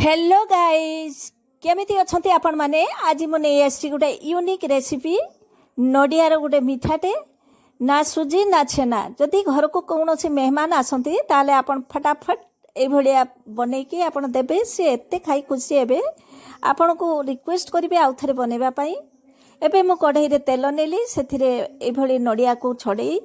Hello guys केमिति अछंती आपण माने आज मु नै आसी गोटे यूनिक रेसिपी नडियार गोटे मिठाटे ना सुजी ना छेना जदि घर को कौनसी मेहमान आसंती ताले आपण फटाफट ए भलिया बनै के आपण देबे से एते खाई खुशी हेबे। आपण को रिक्वेस्ट करिवे आउ थरे बनेबा पई। एबे मु कढ़ई रे तेल नेली सेथिरे ए भली नडिया को छड़ेई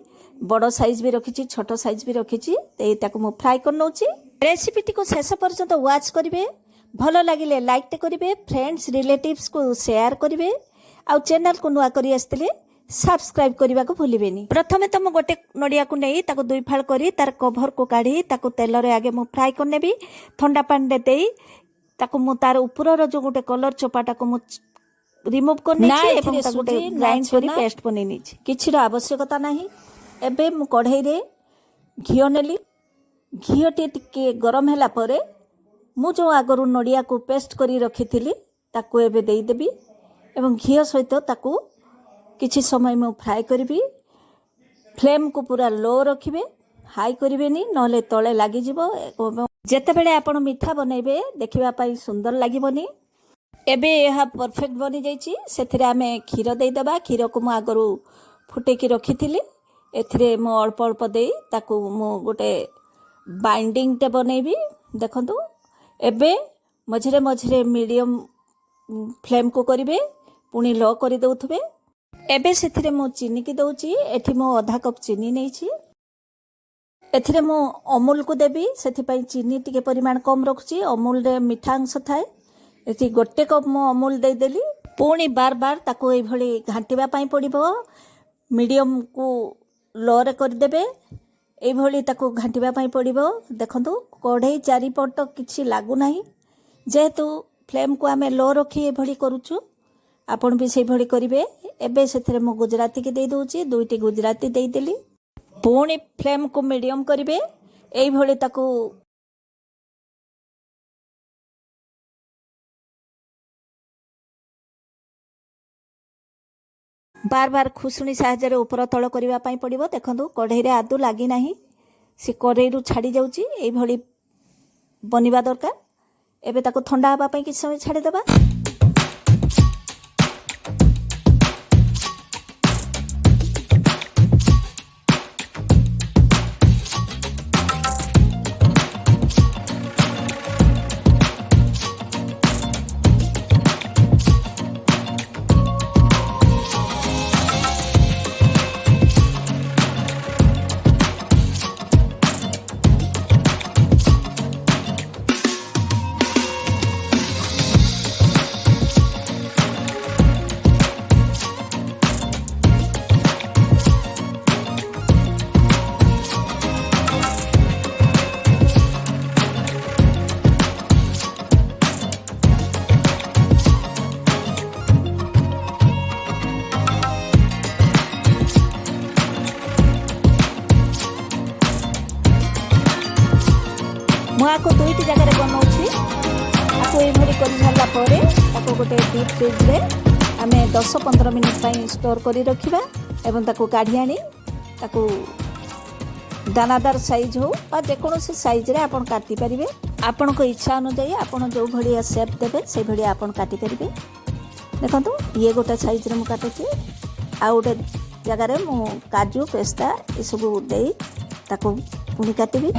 बड़ साइज भी रखिछि छोट साइज भी रखिछि ते ताको मु फ्राई कर नउछि। रेसिपी टी को शेष पर्यंत वाच करिवे भल लगिले लाइक टे करिवे फ्रेंड्स रिलेटिव्स को शेयर करिवे आउ चैनल को नुआ करी आस्तिले सब्सक्राइब करने को भूलिबेनी। प्रथमे तो मु गोटे नडिया को नहीं ताको दुई फाळ करी तार कभर को काढ़ी ताको तेल रे आगे मु फ्राई कर नेबी ठंडा पानी दे देई ताको मु तार ऊपर रो जो गोटे कलर चोपाटा को मु रिमूव कर नेछि एवं ताको गोटे ग्राइंड करी पेस्ट बनै नेछि किछि रो आवश्यकता नाही। एबे मु कढ़ई रे घियो नेली घियो टिके गरम होला परे मु जो आगरु नडिया को पेस्ट करी रखी थी ताको एबे देई देबी एवं घियो सहित ताको किछि समय मु फ्राई करी। फ्लेम को पूरा लो रखिबे हाई करिवेनी नले तळे लागि जिवो। जेते बेले आपण मिठा बनेबे देखिबा पई सुंदर लागिबोनी। एबे यह परफेक्ट बनी जाइछि सेथिरे आमे खीर देई देबा। खीर को मु आगरु फुटे की रखी थी एथिरे मु अल्प अल्प देई ताको मु गोटे बाइंडिंग टे बनेबी। देखंतु एबे मझरे मझरे मीडियम फ्लेम को करिवे पुनी लो करि दउथबे। एबे सेथिरे मु चीनी की दउची एठी मु आधा कप चीनी नेछि एथिरे मु अमूल को देबी सेथि पई चीनी टिके परिमाण कम रखुची। अमूल रे मिठा अंश थाए एठी गोटे कप मु अमूल दे देली पुनी बार बार ताको ए भली घांटीबा पई पड़िबो। मीडियम को लो रे कर देबे ए भली ताको घांटीबा पई पड़िबो। देखंतु कढ़ई चारिपट किछि लागु नाही जेहेतु फ्लेम को आमे लो रखी ए भली करूछु आपण भी से भली करिवे। एबे सेथरे मु गुजराती के दे दोची दुईटी गुजराती दे देली पुणी फ्लेम को मीडियम करिवे एई भली ताको बार बार खुसुणी साहाय्य ऊपर तल करबा पई पड़िबो। देखंतु कढ़ई रे आदु लागी नाही से कढ़ई रु छाड़ी जाउची एई भली बनिबा दरकार। एबे ताको ठंडा हबा पई किछ समय छाड़ी देबा। मुआको दुईटी जगह बनाऊँगी आपको ये कर सारा पर गोटे डीप फ्रिज रे आम 10-15 मिनट पर स्टोर कर रखा एवं ताको काढ़ी आनी ताको दानादार साइज हो जेकोसी साइज रे आपन काटी पारिबे। आपन को इच्छा अनुसार आपन जो भलिया शेप देबे से भलिया आपन काटी पारिबे। देखंतु ये गोटे साइज रे मु काटुची आ गोटे जगह रे मु काजू पेस्ता ए सब दे ताको पुनी काटिबी।